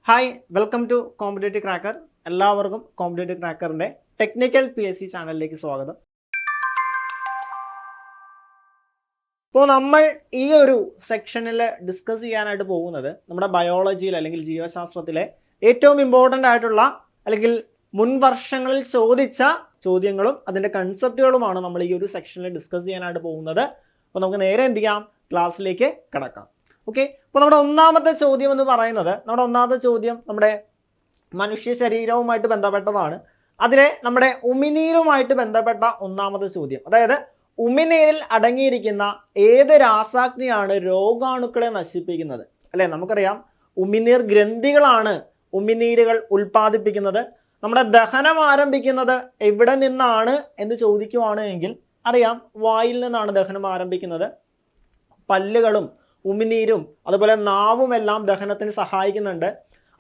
Hi welcome to competitive cracker. എല്ലാവർക്കും competitive ക്രാക്കറിൻ്റെ technical PSC ചാനലിലേക്ക് സ്വാഗതം. ഇപ്പോൾ നമ്മൾ ഈ ഒരു സെക്ഷനിൽ ഡിസ്കസ് ചെയ്യാനായിട്ട് പോകുന്നത് നമ്മുടെ ബയോളജിയിൽ അല്ലെങ്കിൽ ജീവശാസ്ത്രത്തിലെ ഏറ്റവും ഇമ്പോർട്ടൻ്റ് ആയിട്ടുള്ള അല്ലെങ്കിൽ മുൻ വർഷങ്ങളിൽ ചോദിച്ച ചോദ്യങ്ങളും അതിൻ്റെ കൺസെപ്റ്റുകളുമാണ് നമ്മൾ ഈ ഒരു സെക്ഷനിൽ ഡിസ്കസ് ചെയ്യാനായിട്ട് പോകുന്നത്. അപ്പോൾ നമുക്ക് നേരെ എന്ത് ചെയ്യാം, ക്ലാസ്സിലേക്ക് കിടക്കാം. ഓക്കെ, അപ്പോൾ നമ്മുടെ ഒന്നാമത്തെ ചോദ്യം എന്ന് പറയുന്നത് നമ്മുടെ മനുഷ്യ ശരീരവുമായിട്ട് ബന്ധപ്പെട്ടതാണ്. അതിലെ നമ്മുടെ ഉമിനീരുമായിട്ട് ബന്ധപ്പെട്ട ഒന്നാമത്തെ ചോദ്യം, അതായത് ഉമിനീരിൽ അടങ്ങിയിരിക്കുന്ന ഏത് രാസാഗ്നിയാണ് രോഗാണുക്കളെ നശിപ്പിക്കുന്നത്? അല്ലേ, നമുക്കറിയാം ഉമിനീർ ഗ്രന്ഥികളാണ് ഉമിനീരുകൾ ഉൽപ്പാദിപ്പിക്കുന്നത്. നമ്മുടെ ദഹനം ആരംഭിക്കുന്നത് എവിടെ നിന്നാണ് എന്ന് ചോദിക്കുവാണെങ്കിൽ അറിയാം, വായിൽ നിന്നാണ് ദഹനം ആരംഭിക്കുന്നത്. പല്ലുകളും ഉമിനീരും അതുപോലെ നാവും എല്ലാം ദഹനത്തിന് സഹായിക്കുന്നുണ്ട്.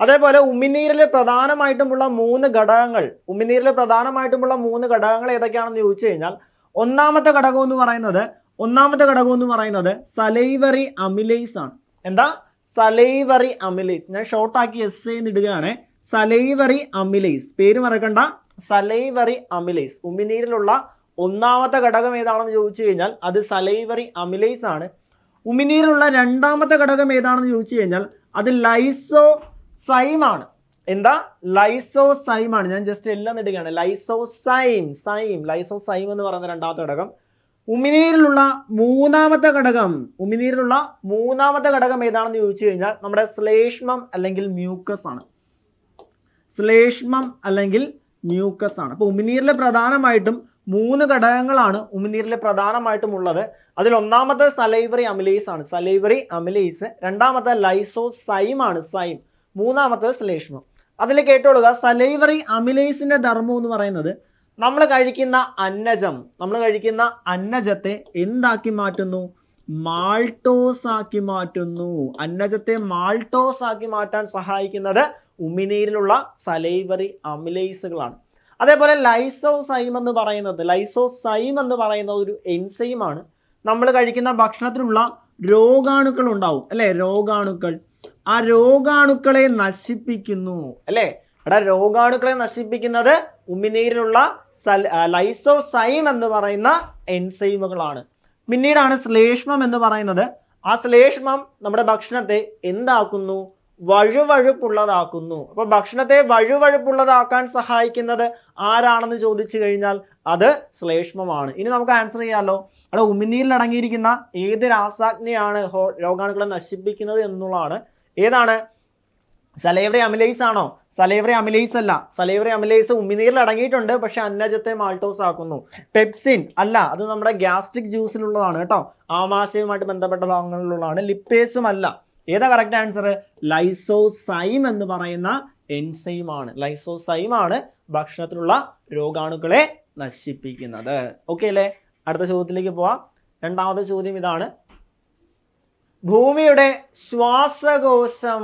അതേപോലെ ഉമിനീരിൽ പ്രധാനമായിട്ടുമുള്ള മൂന്ന് ഘടകങ്ങൾ ഏതൊക്കെയാണെന്ന് ചോദിച്ചു കഴിഞ്ഞാൽ ഒന്നാമത്തെ ഘടകം എന്ന് പറയുന്നത് സലൈവറി അമിലേസ് ആണ്. എന്താ സലൈവറി അമിലേസ്? ഞാൻ ഷോർട്ടാക്കി എന്ന് ഇടുകയാണ്. സലൈവറി അമിലേസ്, പേര് മറക്കണ്ട, സലൈവറി അമിലേസ്. ഉമിനീരിലുള്ള ഒന്നാമത്തെ ഘടകം ഏതാണെന്ന് ചോദിച്ചു കഴിഞ്ഞാൽ അത് സലൈവറി അമിലേസ് ആണ്. ഉമിനീരിലുള്ള രണ്ടാമത്തെ ഘടകം ഏതാണെന്ന് ചോദിച്ചു കഴിഞ്ഞാൽ അത് ലൈസോസൈം ആണ്. എന്താ? ലൈസോസൈം ആണ്. ഞാൻ ജസ്റ്റ് എല്ലാം ഇടുകയാണ്. ലൈസോസൈം എന്ന് പറയുന്ന രണ്ടാമത്തെ ഘടകം. ഉമിനീരിലുള്ള മൂന്നാമത്തെ ഘടകം ഏതാണെന്ന് ചോദിച്ചു കഴിഞ്ഞാൽ നമ്മുടെ ശ്ലേഷ്മം അല്ലെങ്കിൽ മ്യൂക്കസ് ആണ്. അപ്പൊ ഉമിനീരിലെ പ്രധാനമായിട്ടും മൂന്ന് ഘടകങ്ങളാണ് ഉള്ളത്. അതിൽ ഒന്നാമത്തെ സലൈവറി അമിലേസ് ആണ്, രണ്ടാമത്തെ ലൈസോസൈം ആണ്, മൂന്നാമത്തെ ശ്ലേഷ്മം. അതിൽ കേട്ടോളുക, സലൈവറി അമിലേസിന്റെ ധർമ്മം എന്ന് പറയുന്നത് നമ്മൾ കഴിക്കുന്ന അന്നജത്തെ എന്താക്കി മാറ്റുന്നു? മാൾട്ടോസ് ആക്കി മാറ്റുന്നു. അന്നജത്തെ മാൾട്ടോസ് ആക്കി മാറ്റാൻ സഹായിക്കുന്നത് ഉമിനീരിലുള്ള സലൈവറി അമിലേസുകളാണ്. അതേപോലെ ലൈസോസൈം എന്ന് പറയുന്ന ഒരു എൻസൈമാണ്. നമ്മൾ കഴിക്കുന്ന ഭക്ഷണത്തിലുള്ള രോഗാണുക്കൾ ഉണ്ടാവും അല്ലെ, ആ രോഗാണുക്കളെ നശിപ്പിക്കുന്നു അല്ലെ. രോഗാണുക്കളെ നശിപ്പിക്കുന്നത് ഉമിനീരിലുള്ള ലൈസോസൈം എന്ന് പറയുന്ന എൻസൈമുകളാണ്. പിന്നീടാണ് ശ്ലേഷ്മം എന്ന് പറയുന്നത്. ആ ശ്ലേഷ്മം നമ്മുടെ ഭക്ഷണത്തെ എന്താക്കുന്നു? വഴുവഴുപ്പുള്ളതാക്കുന്നു. അപ്പൊ ഭക്ഷണത്തെ വഴുവഴുപ്പുള്ളതാക്കാൻ സഹായിക്കുന്നത് ആരാണെന്ന് ചോദിച്ചു കഴിഞ്ഞാൽ അത് ശ്ലേഷ്മമാണ്. ഇനി നമുക്ക് ആൻസർ ചെയ്യാമല്ലോ. അവിടെ ഉമിനീരിൽ അടങ്ങിയിരിക്കുന്ന ഏത് രാസാഗ്നിയാണ് രോഗാണുക്കളെ നശിപ്പിക്കുന്നത് എന്നുള്ളതാണ്. ഏതാണ്? സലൈവറി അമിലേസ് ആണോ? സലൈവറി അമിലേസ് അല്ല. സലൈവറി അമിലേസ് ഉമിനീരിൽ അടങ്ങിയിട്ടുണ്ട്, പക്ഷെ അന്നജത്തെ മാൾട്ടോസ് ആക്കുന്നു. പെപ്സിൻ അല്ല, അത് നമ്മുടെ ഗ്യാസ്ട്രിക് ജ്യൂസിലുള്ളതാണ് കേട്ടോ, ആമാശയവുമായിട്ട് ബന്ധപ്പെട്ട ഭാഗങ്ങളിലുള്ളതാണ്. ലിപ്പേസും അല്ല. ഏതാ കറക്റ്റ് ആൻസർ? ലൈസോസൈം എന്ന് പറയുന്ന എൻസൈമാണ്. ലൈസോസൈമാണ് ഭക്ഷണത്തിലുള്ള രോഗാണുക്കളെ നശിപ്പിക്കുന്നത്. ഓക്കെ അല്ലേ? അടുത്ത ചോദ്യത്തിലേക്ക് പോവാം. രണ്ടാമത്തെ ചോദ്യം ഇതാണ്. ഭൂമിയുടെ ശ്വാസകോശം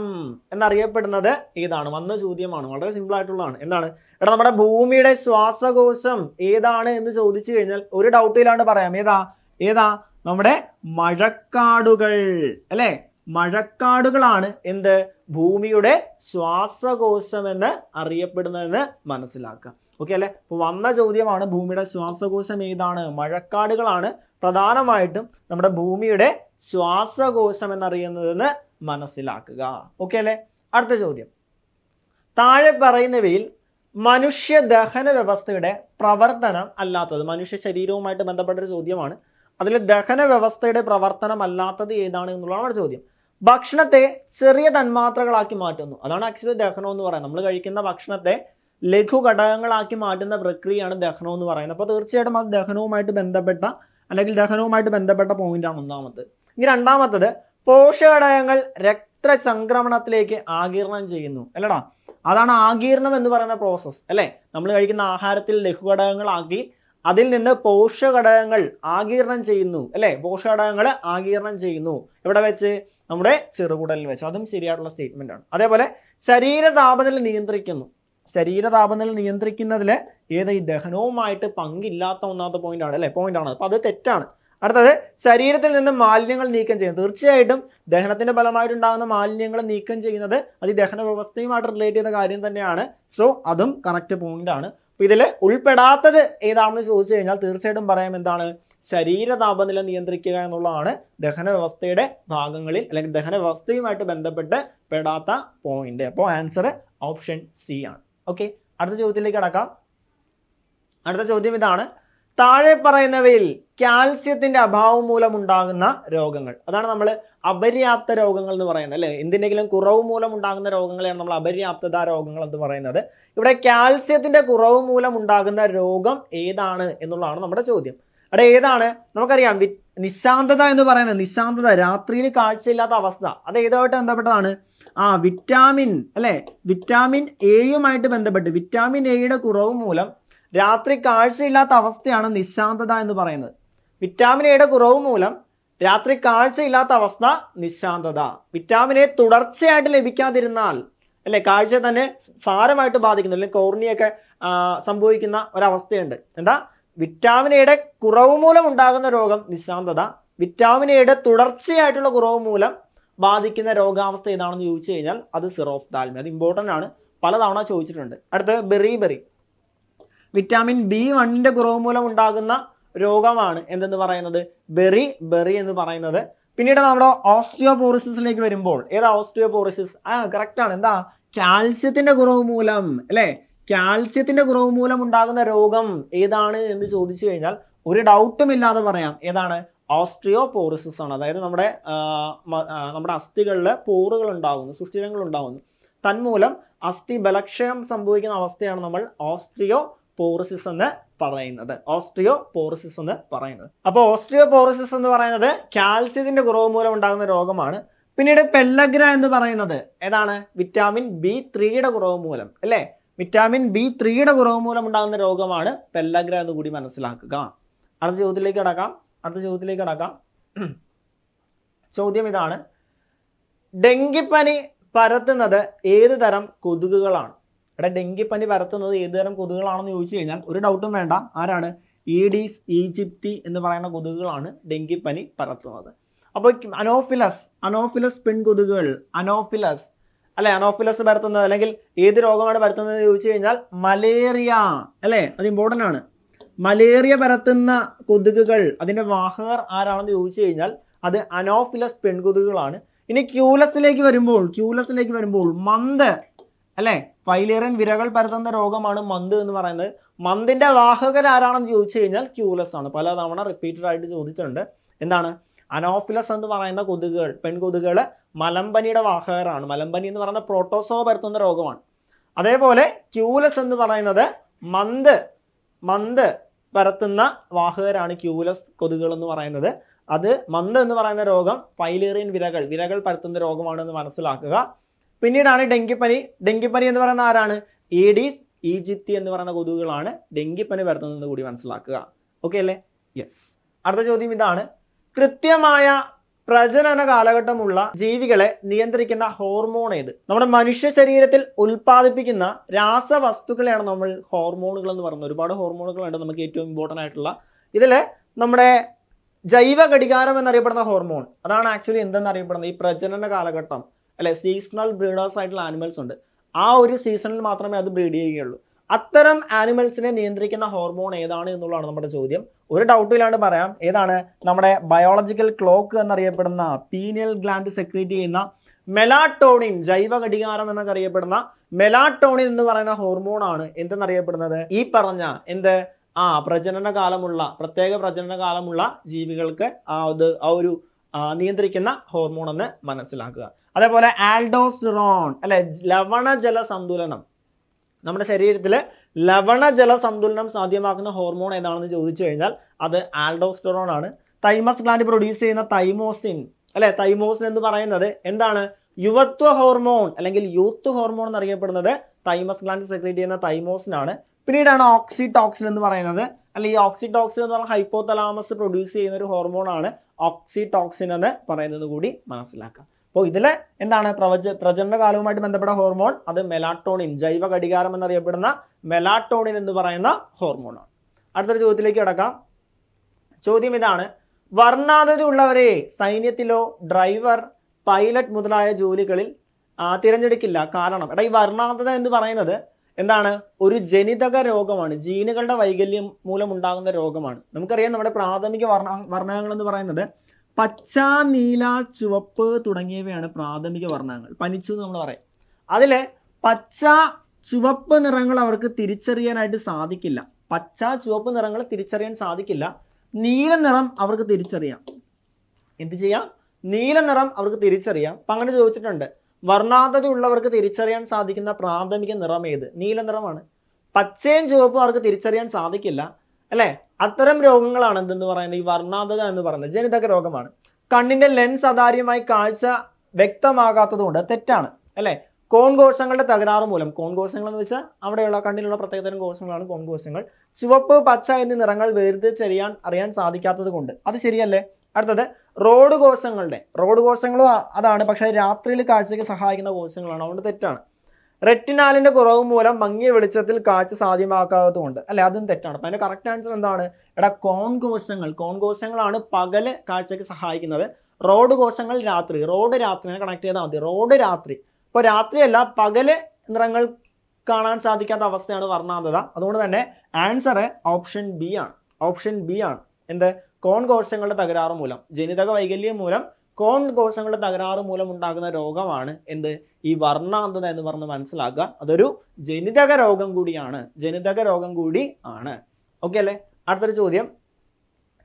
എന്നറിയപ്പെടുന്നത് ഏതാണ്? വന്ന ചോദ്യമാണ്, വളരെ സിമ്പിൾ ആയിട്ടുള്ളതാണ്. എന്താണ്? നമ്മുടെ ഭൂമിയുടെ ശ്വാസകോശം ഏതാണ് എന്ന് ചോദിച്ചു കഴിഞ്ഞാൽ ഒരു ഡൗട്ട് ഇല്ലാണ്ട് പറയാം. ഏതാ? നമ്മുടെ മഴക്കാടുകൾ അല്ലെ. മഴക്കാടുകളാണ് എന്ത്? ഭൂമിയുടെ ശ്വാസകോശം എന്ന് അറിയപ്പെടുന്നതെന്ന് മനസ്സിലാക്കാം. ഓക്കെ അല്ലെ? അപ്പൊ വന്ന ചോദ്യമാണ്, ഭൂമിയുടെ ശ്വാസകോശം ഏതാണ്? മഴക്കാടുകളാണ് പ്രധാനമായിട്ടും നമ്മുടെ ഭൂമിയുടെ ശ്വാസകോശം എന്നറിയുന്നതെന്ന് മനസ്സിലാക്കുക. ഓക്കെ അല്ലെ? അടുത്ത ചോദ്യം, താഴെ പറയുന്നവയിൽ മനുഷ്യ ദഹന വ്യവസ്ഥയുടെ പ്രവർത്തനം അല്ലാത്തത്, മനുഷ്യ ശരീരവുമായിട്ട് ബന്ധപ്പെട്ട ഒരു ചോദ്യമാണ്. അതിൽ ദഹന വ്യവസ്ഥയുടെ പ്രവർത്തനം അല്ലാത്തത് ഏതാണ് എന്നുള്ളതാണ് ചോദ്യം. ഭക്ഷണത്തെ ചെറിയ തന്മാത്രകളാക്കി മാറ്റുന്നു. അതാണ് ആക്ച്വലി ദഹനം എന്ന് പറയുന്നത്. നമ്മൾ കഴിക്കുന്ന ഭക്ഷണത്തെ ലഘു ഘടകങ്ങളാക്കി മാറ്റുന്ന പ്രക്രിയയാണ് ദഹനം എന്ന് പറയുന്നത്. അപ്പോൾ തീർച്ചയായിട്ടും അത് ദഹനവുമായിട്ട് ബന്ധപ്പെട്ട പോയിന്റാണ് ഒന്നാമത്. ഇനി രണ്ടാമത്തത്, പോഷകഘടകങ്ങൾ രക്തചംക്രമണത്തിലേക്ക് ആഗിരണം ചെയ്യുന്നു അല്ലടാ. അതാണ് ആഗീരണം എന്ന് പറയുന്ന പ്രോസസ്സ് അല്ലെ. നമ്മൾ കഴിക്കുന്ന ആഹാരത്തിൽ ലഘുഘടകങ്ങളാക്കി അതിൽ നിന്ന് പോഷകഘടകങ്ങൾ ആഗീരണം ചെയ്യുന്നു അല്ലെ. പോഷകഘടകങ്ങൾ ആഗീരണം ചെയ്യുന്നു എവിടെ വെച്ച്? നമ്മുടെ ചെറുകുടലിൽ വെച്ച്. അതും ശരിയായിട്ടുള്ള സ്റ്റേറ്റ്മെന്റ് ആണ്. അതേപോലെ ശരീര താപനില നിയന്ത്രിക്കുന്നതിൽ ഈ ദഹനവുമായിട്ട് പങ്കില്ലാത്ത ഒന്നാമത്തെ പോയിന്റ് ആണ്. അപ്പൊ അത് തെറ്റാണ്. അടുത്തത് ശരീരത്തിൽ നിന്ന് മാലിന്യങ്ങൾ നീക്കം ചെയ്യുന്നത്. തീർച്ചയായിട്ടും ദഹനത്തിന്റെ ഫലമായിട്ടുണ്ടാകുന്ന മാലിന്യങ്ങൾ നീക്കം ചെയ്യുന്നത് അത് ഈ ദഹന വ്യവസ്ഥയുമായിട്ട് റിലേറ്റ് ചെയ്ത കാര്യം തന്നെയാണ്. സോ അതും കറക്റ്റ് പോയിന്റ് ആണ്. അപ്പൊ ഇതിൽ ഉൾപ്പെടാത്തത് ഏതാണെന്ന് ചോദിച്ചു കഴിഞ്ഞാൽ തീർച്ചയായിട്ടും പറയാം എന്താണ്, ശരീര താപനില നിയന്ത്രിക്കുക എന്നുള്ളതാണ് ദഹന വ്യവസ്ഥയുടെ ഭാഗങ്ങളിൽ അല്ലെങ്കിൽ ദഹന വ്യവസ്ഥയുമായിട്ട് ബന്ധപ്പെട്ട് പെടാത്ത പോയിന്റ്. അപ്പോൾ ആൻസർ ഓപ്ഷൻ സി ആണ്. ഓക്കെ, അടുത്ത ചോദ്യത്തിലേക്ക് കടക്കാം. അടുത്ത ചോദ്യം ഇതാണ്, താഴെ പറയുന്നവയിൽ കാൽസ്യത്തിന്റെ അഭാവം മൂലം ഉണ്ടാകുന്ന രോഗങ്ങൾ. അതാണ് നമ്മൾ അപര്യാപ്ത രോഗങ്ങൾ എന്ന് പറയുന്നത് അല്ലെ. എന്തിനെങ്കിലും കുറവ് മൂലം ഉണ്ടാകുന്ന രോഗങ്ങളെയാണ് നമ്മൾ അപര്യാപ്തത രോഗങ്ങൾ എന്ന് പറയുന്നത്. ഇവിടെ കാൽസ്യത്തിന്റെ കുറവ് മൂലം ഉണ്ടാകുന്ന രോഗം ഏതാണ് എന്നുള്ളതാണ് നമ്മുടെ ചോദ്യം. അവിടെ ഏതാണ് നമുക്കറിയാം, നിശാന്തത എന്ന് പറയുന്നത്, നിശാന്തത രാത്രിയിൽ കാഴ്ചയില്ലാത്ത അവസ്ഥ, അത് ഏതുമായിട്ട് ബന്ധപ്പെട്ടതാണ്? വിറ്റാമിൻ അല്ലെ, വിറ്റാമിൻ എയുമായിട്ട് ബന്ധപ്പെട്ട് വിറ്റാമിൻ എയുടെ കുറവ് മൂലം രാത്രി കാഴ്ചയില്ലാത്ത അവസ്ഥയാണ് നിശാന്തത എന്ന് പറയുന്നത്. വിറ്റാമിൻ എയുടെ കുറവ് മൂലം രാത്രി കാഴ്ചയില്ലാത്ത അവസ്ഥ നിശാന്തത. വിറ്റാമിൻ എ തുടർച്ചയായിട്ട് ലഭിക്കാതിരുന്നാൽ അല്ലെ കാഴ്ച തന്നെ സാരമായിട്ട് ബാധിക്കുന്നു, അല്ലെങ്കിൽ കോർണിയൊക്കെ സംഭവിക്കുന്ന ഒരവസ്ഥയുണ്ട്. എന്താ, വിറ്റാമിൻ എയുടെ കുറവ് മൂലം ഉണ്ടാകുന്ന രോഗം നിശാന്തത. വിറ്റാമിൻ എയുടെ തുടർച്ചയായിട്ടുള്ള കുറവ് മൂലം ബാധിക്കുന്ന രോഗാവസ്ഥ ഏതാണെന്ന് ചോദിച്ചു കഴിഞ്ഞാൽ അത് സിറോഫ്താൽമിയ. അത് ഇമ്പോർട്ടൻ്റ് ആണ്, പലതവണ ചോദിച്ചിട്ടുണ്ട്. അടുത്ത് ബെറി. വിറ്റാമിൻ B1 കുറവ് മൂലം ഉണ്ടാകുന്ന രോഗമാണ് എന്തെന്ന് പറയുന്നത്, ബെറി എന്ന് പറയുന്നത്. പിന്നീട് നമ്മുടെ ഓസ്റ്റിയോപോറിസിസിലേക്ക് വരുമ്പോൾ, ഏതാ ഓസ്റ്റിയോപോറിസിസ്? കറക്റ്റ് ആണ്. എന്താ, കാൽസ്യത്തിന്റെ കുറവ് മൂലം അല്ലെ, കാൽസ്യത്തിന്റെ കുറവ് മൂലം ഉണ്ടാകുന്ന രോഗം ഏതാണ് എന്ന് ചോദിച്ചു കഴിഞ്ഞാൽ ഒരു ഡൗട്ടും ഇല്ലാതെ പറയാം ഏതാണ്, ഓസ്റ്റിയോപോറിസിസ് ആണ്. അതായത് നമ്മുടെ അസ്ഥികളിൽ പോറുകൾ ഉണ്ടാകുന്നു, സുഷിരങ്ങൾ ഉണ്ടാകുന്നു. തന്മൂലം അസ്ഥി ബലക്ഷയം സംഭവിക്കുന്ന അവസ്ഥയാണ് നമ്മൾ ഓസ്റ്റിയോപോറിസിസ് എന്ന് പറയുന്നത്. അപ്പോൾ ഓസ്റ്റിയോപോറിസിസ് എന്ന് പറയുന്നത് കാൽസ്യത്തിന്റെ കുറവ് മൂലം ഉണ്ടാകുന്ന രോഗമാണ്. പിന്നീട് പെല്ലഗ്ര എന്ന് പറയുന്നത് ഏതാണ്, വിറ്റാമിൻ B3 കുറവ് മൂലം അല്ലെ, വിറ്റാമിൻ B3 കുറവ് മൂലം ഉണ്ടാകുന്ന രോഗമാണ് പെല്ലഗ്ര എന്ന് കൂടി മനസ്സിലാക്കുക. അടുത്ത ചോദ്യത്തിലേക്ക് കടക്കാം. ചോദ്യം ഇതാണ്, ഡെങ്കിപ്പനി പരത്തുന്നത് ഏത് തരം കൊതുകുകളാണ്? ഇവിടെ ഡെങ്കിപ്പനി പരത്തുന്നത് ഏത് തരം കൊതുകുകളാണെന്ന് ചോദിച്ചു കഴിഞ്ഞാൽ ഒരു ഡൗട്ടും വേണ്ട, ആരാണ്, ഈഡീസ് ഈജിപ്തി എന്ന് പറയുന്ന കൊതുകുകളാണ് ഡെങ്കിപ്പനി പരത്തുന്നത്. അപ്പോൾ അനോഫിലസ് പെൺകൊതുകുകൾ, അനോഫിലസ് പരത്തുന്നത് അല്ലെങ്കിൽ ഏത് രോഗമാണ് പരത്തുന്നത് ചോദിച്ചു കഴിഞ്ഞാൽ മലേറിയ അല്ലെ, അത് ഇമ്പോർട്ടൻ്റ് ആണ്. മലേറിയ പരത്തുന്ന കൊതുകുകൾ അതിന്റെ വാഹകർ ആരാണെന്ന് ചോദിച്ചു കഴിഞ്ഞാൽ അത് അനോഫിലസ് പെൺകൊതുകുകളാണ്. ഇനി ക്യൂലസിലേക്ക് വരുമ്പോൾ മന്ത് അല്ലെ, ഫൈലേറിയൻ വിരകൾ പരത്തുന്ന രോഗമാണ് മന്ത് എന്ന് പറയുന്നത്. മന്തിന്റെ വാഹകർ ആരാണെന്ന് ചോദിച്ചു കഴിഞ്ഞാൽ ക്യൂലസ് ആണ്. പലതവണ റിപ്പീറ്റഡ് ആയിട്ട് ചോദിച്ചിട്ടുണ്ട്. എന്താണ്, അനോഫിലസ് എന്ന് പറയുന്ന കൊതുകുകൾ, പെൺകൊതുകുകൾ മലമ്പനിയുടെ വാഹകരാണ്. മലമ്പനി എന്ന് പറയുന്ന പ്രോട്ടോസോ പരത്തുന്ന രോഗമാണ്. അതേപോലെ ക്യൂലസ് എന്ന് പറയുന്നത് മന്ത് പരത്തുന്ന വാഹകരാണ് ക്യൂലസ് കൊതുകുകൾ എന്ന് പറയുന്നത്. അത് മന്ത് എന്ന് പറയുന്ന രോഗം ഫൈലേറിയൻ വിരകൾ പരത്തുന്ന രോഗമാണെന്ന് മനസ്സിലാക്കുക. പിന്നീടാണ് ഡെങ്കിപ്പനി എന്ന് പറയുന്ന ആരാണ്, ഈഡീസ് ഈജിപ്തി എന്ന് പറയുന്ന കൊതുകുകളാണ് ഡെങ്കിപ്പനി പരത്തുന്നത് കൂടി മനസ്സിലാക്കുക. ഓക്കെ അല്ലേ? യെസ്. അടുത്ത ചോദ്യം ഇതാണ്, കൃത്യമായ പ്രജനന കാലഘട്ടമുള്ള ജീവികളെ നിയന്ത്രിക്കുന്ന ഹോർമോൺ ഏത്? നമ്മുടെ മനുഷ്യ ശരീരത്തിൽ ഉൽപ്പാദിപ്പിക്കുന്ന രാസവസ്തുക്കളെയാണ് നമ്മൾ ഹോർമോണുകൾ എന്ന് പറയുന്നത്. ഒരുപാട് ഹോർമോണുകളുണ്ട്. നമുക്ക് ഏറ്റവും ഇമ്പോർട്ടൻ്റ് ആയിട്ടുള്ള ഇതിൽ നമ്മുടെ ജൈവ ഘടികാരം എന്നറിയപ്പെടുന്ന ഹോർമോൺ, അതാണ് ആക്ച്വലി എന്തെന്നറിയപ്പെടുന്നത് ഈ പ്രജനന കാലഘട്ടം അല്ലെ. സീസണൽ ബ്രീഡേഴ്സ് ആയിട്ടുള്ള ആനിമൽസ് ഉണ്ട്, ആ ഒരു സീസണിൽ മാത്രമേ അത് ബ്രീഡ് ചെയ്യുകയുള്ളൂ. അത്തരം ആനിമൽസിനെ നിയന്ത്രിക്കുന്ന ഹോർമോൺ ഏതാണ് എന്നുള്ളതാണ് നമ്മുടെ ചോദ്യം. ഒരു ഡൗട്ടും ഇല്ലാണ്ട് പറയാം, ഏതാണ്, നമ്മുടെ ബയോളജിക്കൽ ക്ലോക്ക് എന്നറിയപ്പെടുന്ന പീനിയൽ ഗ്ലാൻഡ് സെക്രീറ്റ് ചെയ്യുന്ന മെലാട്ടോണിൻ, ജൈവ ഘടികാരം എന്നൊക്കെ അറിയപ്പെടുന്ന മെലാട്ടോണിൻ എന്ന് പറയുന്ന ഹോർമോൺ ആണ് എന്തെന്നറിയപ്പെടുന്നത്, ഈ പറഞ്ഞ പ്രത്യേക പ്രജനന കാലമുള്ള ജീവികൾക്ക് ഒരു നിയന്ത്രിക്കുന്ന ഹോർമോൺ എന്ന് മനസ്സിലാക്കുക. അതേപോലെ ആൽഡോസ്റ്റെറോൺ അല്ലെ, ലവണജല സന്തുലനം, നമ്മുടെ ശരീരത്തിൽ ലവണജല സന്തുലനം സാധ്യമാക്കുന്ന ഹോർമോൺ ഏതാണെന്ന് ചോദിച്ചു കഴിഞ്ഞാൽ അത് ആൽഡോസ്റ്റെറോൺ ആണ്. തൈമസ് ഗ്ലാൻഡ് പ്രൊഡ്യൂസ് ചെയ്യുന്ന തൈമോസിൻ അല്ലെ, തൈമോസിൻ എന്ന് പറയുന്നത് എന്താണ്, യുവത്വ ഹോർമോൺ അല്ലെങ്കിൽ യൂത്ത് ഹോർമോൺ എന്നറിയപ്പെടുന്നത് തൈമസ് ഗ്ലാൻഡ് സെക്രീറ്റ് ചെയ്യുന്ന തൈമോസിൻ ആണ്. പിന്നീടാണ് ഓക്സിടോക്സിൻ എന്ന് പറയുന്നത്, അല്ലെ ഈ ഓക്സിടോക്സിൻ എന്ന് പറഞ്ഞാൽ ഹൈപ്പോതലാമസ് പ്രൊഡ്യൂസ് ചെയ്യുന്ന ഒരു ഹോർമോൺ ആണ് ഓക്സിടോക്സിൻ എന്ന് പറയുന്നത് കൂടി മനസ്സിലാക്കാം. അപ്പോൾ ഇതിൽ എന്താണ്, പ്രജനന കാലവുമായിട്ട് ബന്ധപ്പെട്ട ഹോർമോൺ അത് മെലാട്ടോണിൻ, ജൈവ ഘടികാരം എന്നറിയപ്പെടുന്ന മെലാട്ടോണിൻ എന്ന് പറയുന്ന ഹോർമോണാണ്. അടുത്തൊരു ചോദ്യത്തിലേക്ക് കിടക്കാം. ചോദ്യം ഇതാണ്, വർണ്ണാന്തത ഉള്ളവരെ സൈന്യത്തിലോ ഡ്രൈവർ, പൈലറ്റ് മുതലായ ജോലികളിൽ തിരഞ്ഞെടുക്കില്ല. കാരണം ഈ വർണ്ണാന്തത എന്ന് പറയുന്നത് എന്താണ്? ഒരു ജനിതക രോഗമാണ്, ജീനുകളുടെ വൈകല്യം മൂലം ഉണ്ടാകുന്ന രോഗമാണ്. നമുക്കറിയാം നമ്മുടെ പ്രാഥമിക വർണ്ണങ്ങൾ എന്ന് പറയുന്നത് പച്ച, നീല, ചുവപ്പ് തുടങ്ങിയവയാണ് പ്രാഥമിക വർണ്ണങ്ങൾ. പനിച്ചു എന്ന് നമ്മൾ പറയും. അതിൽ പച്ച, ചുവപ്പ് നിറങ്ങൾ അവർക്ക് തിരിച്ചറിയാനായിട്ട് സാധിക്കില്ല. പച്ച, ചുവപ്പ് നിറങ്ങൾ തിരിച്ചറിയാൻ സാധിക്കില്ല. നീല നിറം അവർക്ക് തിരിച്ചറിയാം. എന്ത് ചെയ്യാം? നീല നിറം അവർക്ക് തിരിച്ചറിയാം. അപ്പം അങ്ങനെ ചോദിച്ചിട്ടുണ്ട്, വർണ്ണാന്തത ഉള്ളവർക്ക് തിരിച്ചറിയാൻ സാധിക്കുന്ന പ്രാഥമിക നിറം ഏത്? നീല നിറമാണ്. പച്ചയും ചുവപ്പും അവർക്ക് തിരിച്ചറിയാൻ സാധിക്കില്ല, അല്ലേ? അത്തരം രോഗങ്ങളാണ് എന്തെന്ന് പറയുന്നത്? ഈ വർണ്ണാന്തത എന്ന് പറയുന്നത് ജനിതക രോഗമാണ്. കണ്ണിന്റെ ലെൻസ് അതാര്യമായി കാഴ്ച വ്യക്തമാകാത്തത് കൊണ്ട് തെറ്റാണ്, അല്ലേ? കോൺ കോശങ്ങളുടെ തകരാറ് മൂലം, കോൺ കോശങ്ങൾ എന്ന് വെച്ചാൽ അവിടെയുള്ള കണ്ണിലുള്ള പ്രത്യേകതരം കോശങ്ങളാണ് കോൺ കോശങ്ങൾ. ചുവപ്പ്, പച്ച എന്നീ നിറങ്ങൾ വേർതിരിച്ചറിയാൻ അറിയാൻ സാധിക്കാത്തത് കൊണ്ട്, അത് ശരിയല്ലേ? അടുത്തത് റോഡ് കോശങ്ങളും അതാണ്, പക്ഷേ രാത്രിയിൽ കാഴ്ചയ്ക്ക് സഹായിക്കുന്ന കോശങ്ങളാണ്, അതുകൊണ്ട് തെറ്റാണ്. റെറ്റിനാലിന്റെ കുറവ് മൂലം മങ്ങിയ വെളിച്ചത്തിൽ കാഴ്ച സാധ്യമാക്കാത്തതുകൊണ്ട്, അല്ലെ? അതും തെറ്റാണ്. അപ്പൊ അതിന്റെ കറക്റ്റ് ആൻസർ എന്താണ്? കോൺ കോശങ്ങളാണ് പകല് കാഴ്ചയ്ക്ക് സഹായിക്കുന്നത്. റോഡ് കോശങ്ങൾ രാത്രി. രാത്രിനെ കണക്ട് ചെയ്താൽ മതി. റോഡ് രാത്രി. ഇപ്പോൾ രാത്രിയല്ല, പകല് നിറങ്ങൾ കാണാൻ സാധിക്കാത്ത അവസ്ഥയാണ് വർണ്ണാന്തത. അതുകൊണ്ട് തന്നെ ആൻസർ ഓപ്ഷൻ ബി ആണ്. എന്ത്? കോൺ കോശങ്ങളുടെ തകരാറ് മൂലം, ജനിതക വൈകല്യം മൂലം കോൺ കോശങ്ങളുടെ തകരാറ് മൂലം ഉണ്ടാകുന്ന രോഗമാണ് എന്ത്? ഈ വർണ്ണാന്തത എന്ന് പറഞ്ഞ് മനസ്സിലാക്കുക. അതൊരു ജനിതക രോഗം കൂടിയാണ്. ഓക്കെ അല്ലേ? അടുത്തൊരു ചോദ്യം,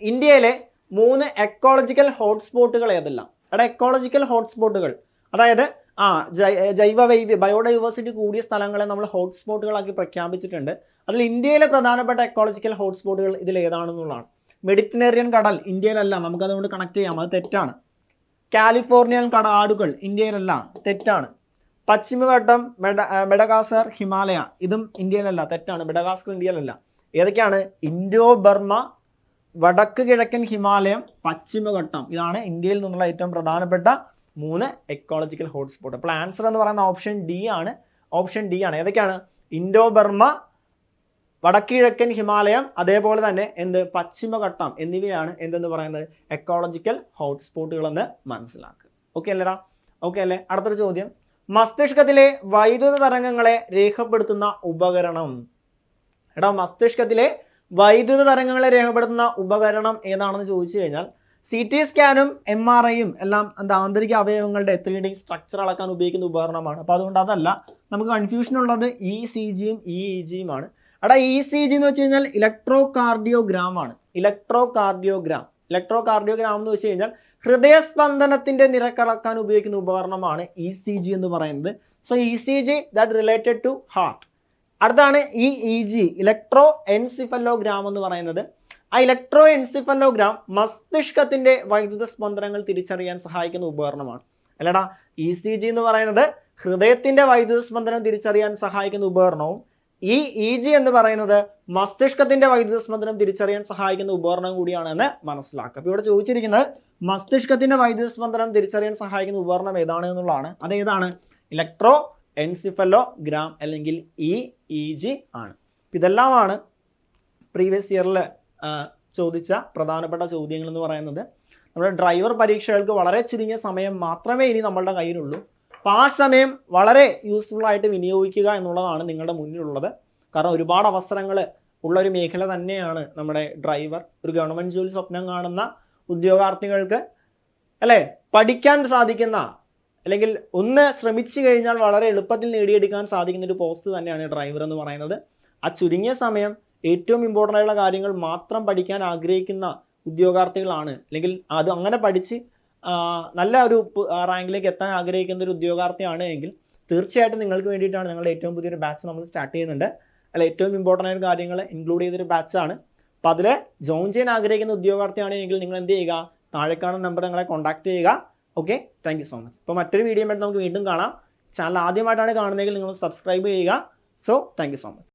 ഇന്ത്യയിലെ 3 എക്കോളജിക്കൽ ഹോട്ട്സ്പോട്ടുകൾ ഏതെല്ലാം? എക്കോളജിക്കൽ ഹോട്ട്സ്പോട്ടുകൾ അതായത് ബയോഡൈവേഴ്സിറ്റി കൂടിയ സ്ഥലങ്ങളെ നമ്മൾ ഹോട്ട്സ്പോട്ടുകളാക്കി പ്രഖ്യാപിച്ചിട്ടുണ്ട്. അതിൽ ഇന്ത്യയിലെ പ്രധാനപ്പെട്ട എക്കോളജിക്കൽ ഹോട്ട്സ്പോട്ടുകൾ ഇതിൽ ഏതാണെന്നുള്ളതാണ്. മെഡിറ്ററേനിയൻ കടൽ ഇന്ത്യയിലല്ല, നമുക്കതുകൊണ്ട് കണക്ട് ചെയ്യാം, അത് തെറ്റാണ്. കാലിഫോർണിയൻ കാടുകൾ ഇന്ത്യയിലല്ല, തെറ്റാണ്. പശ്ചിമഘട്ടം, മെഡഗാസ്കർ, ഹിമാലയ ഇതും ഇന്ത്യയിലല്ല, തെറ്റാണ്. മെഡഗാസ്കർ ഇന്ത്യയിലല്ല. ഏതൊക്കെയാണ്? ഇൻഡോ ബർമ, വടക്ക് കിഴക്കൻ ഹിമാലയം, പശ്ചിമഘട്ടം. ഇതാണ് ഇന്ത്യയിൽ നിന്നുള്ള ഏറ്റവും പ്രധാനപ്പെട്ട 3 എക്കോളജിക്കൽ ഹോട്ട്സ്പോട്ട്. അപ്പോൾ ആൻസർ എന്ന് പറയുന്ന ഓപ്ഷൻ ഡി ആണ്. ഏതൊക്കെയാണ്? ഇൻഡോ ബർമ, വടക്ക് കിഴക്കൻ ഹിമാലയം, അതേപോലെ തന്നെ പശ്ചിമഘട്ടം എന്നിവയാണ് എന്തെന്ന് പറയുന്നത്? എക്കോളജിക്കൽ ഹോട്ട്സ്പോട്ടുകൾ എന്ന് മനസ്സിലാക്കുക. ഓക്കെ അല്ലേ? അടുത്തൊരു ചോദ്യം, മസ്തിഷ്കത്തിലെ വൈദ്യുത തരംഗങ്ങളെ രേഖപ്പെടുത്തുന്ന ഉപകരണം. മസ്തിഷ്കത്തിലെ വൈദ്യുത തരംഗങ്ങളെ രേഖപ്പെടുത്തുന്ന ഉപകരണം ഏതാണെന്ന് ചോദിച്ചു കഴിഞ്ഞാൽ CT സ്കാനും MRIയും എല്ലാം ആന്തരിക അവയവങ്ങളുടെ 3D സ്ട്രക്ചർ അളക്കാൻ ഉപയോഗിക്കുന്ന ഉപകരണമാണ്. അപ്പോൾ അതുകൊണ്ട് അതല്ല. നമുക്ക് കൺഫ്യൂഷൻ ഉള്ളത് ECGയും EEGയും ആണ്. ECG എന്ന് വെച്ച് കഴിഞ്ഞാൽ ഇലക്ട്രോ കാർഡിയോഗ്രാം ആണ്. ഇലക്ട്രോ കാർഡിയോഗ്രാം എന്ന് വെച്ച് കഴിഞ്ഞാൽ ഹൃദയസ്പന്ദനത്തിന്റെ നിരക്കളക്കാൻ ഉപയോഗിക്കുന്ന ഉപകരണമാണ് ECG എന്ന് പറയുന്നത്. So ECG that related to heart. അടുത്താണ് EEG, ഇലക്ട്രോ എൻസിഫലോഗ്രാം എന്ന് പറയുന്നത്. ആ ഇലക്ട്രോ എൻസിഫലോഗ്രാം മസ്തിഷ്കത്തിന്റെ വൈദ്യുത സ്പന്ദനങ്ങൾ തിരിച്ചറിയാൻ സഹായിക്കുന്ന ഉപകരണമാണ്. അല്ലടാ, ECG എന്ന് പറയുന്നത് ഹൃദയത്തിന്റെ വൈദ്യുത സ്പന്ദനം തിരിച്ചറിയാൻ സഹായിക്കുന്ന ഉപകരണവും EEG എന്ന് പറയുന്നത് മസ്തിഷ്കത്തിന്റെ വൈദ്യുത സ്പന്ദനം തിരിച്ചറിയാൻ സഹായിക്കുന്ന ഉപകരണം കൂടിയാണെന്ന് മനസ്സിലാക്കുക. അപ്പോൾ ഇവിടെ ചോദിച്ചിരിക്കുന്നത് മസ്തിഷ്കത്തിന്റെ വൈദ്യുത സ്പന്ദനം തിരിച്ചറിയാൻ സഹായിക്കുന്ന ഉപകരണം ഏതാണ് എന്നുള്ളതാണ്. അതേതാണ്? ഇലക്ട്രോ എൻസിഫലോഗ്രാം അല്ലെങ്കിൽ EEG ആണ്. ഇതെല്ലാമാണ് പ്രീവിയസ് ഇയറിൽ ചോദിച്ച പ്രധാനപ്പെട്ട ചോദ്യങ്ങൾ എന്ന് പറയുന്നത്. നമ്മുടെ ഡ്രൈവർ പരീക്ഷകൾക്ക് വളരെ ചുരുങ്ങിയ സമയം മാത്രമേ ഇനി നമ്മളുടെ കയ്യിലുള്ളൂ. അപ്പോൾ ആ സമയം വളരെ യൂസ്ഫുൾ ആയിട്ട് വിനിയോഗിക്കുക എന്നുള്ളതാണ് നിങ്ങളുടെ മുന്നിലുള്ളത്. കാരണം ഒരുപാട് അവസരങ്ങൾ ഉള്ള ഒരു മേഖല തന്നെയാണ് നമ്മുടെ ഡ്രൈവർ. ഒരു ഗവൺമെൻറ് ജോലി സ്വപ്നം കാണുന്ന ഉദ്യോഗാർത്ഥികൾക്ക് അല്ലേ പഠിക്കാൻ സാധിക്കുന്ന അല്ലെങ്കിൽ ഒന്ന് ശ്രമിച്ചു കഴിഞ്ഞാൽ വളരെ എളുപ്പത്തിൽ നേടിയെടുക്കാൻ സാധിക്കുന്ന ഒരു പോസ്റ്റ് തന്നെയാണ് ഡ്രൈവർ എന്ന് പറയുന്നത്. ആ ചുരുങ്ങിയ സമയം ഏറ്റവും ഇമ്പോർട്ടൻ്റ് ആയിട്ടുള്ള കാര്യങ്ങൾ മാത്രം പഠിക്കാൻ ആഗ്രഹിക്കുന്ന ഉദ്യോഗാർത്ഥികളാണ്, അല്ലെങ്കിൽ അത് അങ്ങനെ പഠിച്ച് നല്ല ഒരു റാങ്കിലേക്ക് എത്താൻ ആഗ്രഹിക്കുന്ന ഒരു ഉദ്യോഗാർത്ഥിയാണ് എങ്കിൽ തീർച്ചയായിട്ടും നിങ്ങൾക്ക് വേണ്ടിയിട്ടാണ് ഞങ്ങളുടെ ഏറ്റവും പുതിയൊരു ബാച്ച് നമ്മൾ സ്റ്റാർട്ട് ചെയ്യുന്നുണ്ട്. അല്ല, ഏറ്റവും ഇമ്പോർട്ടൻ്റ് ആയ കാര്യങ്ങൾ ഇൻക്ലൂഡ് ചെയ്തൊരു ബാച്ചാണ്. അപ്പോൾ അതിൽ ജോയിൻ ചെയ്യാൻ ആഗ്രഹിക്കുന്ന ഉദ്യോഗാർത്ഥിയാണെങ്കിൽ നിങ്ങൾ എന്ത് ചെയ്യുക? താഴെ കാണുന്ന നമ്പർ നിങ്ങളെ കോൺടാക്ട് ചെയ്യുക. Okay, thank you so much. അപ്പോൾ മറ്റൊരു വീഡിയോ ആയിട്ട് നമുക്ക് വീണ്ടും കാണാം. ചാനൽ ആദ്യമായിട്ടാണ് കാണുന്നതെങ്കിൽ നിങ്ങൾ സബ്സ്ക്രൈബ് ചെയ്യുക. So thank you so much.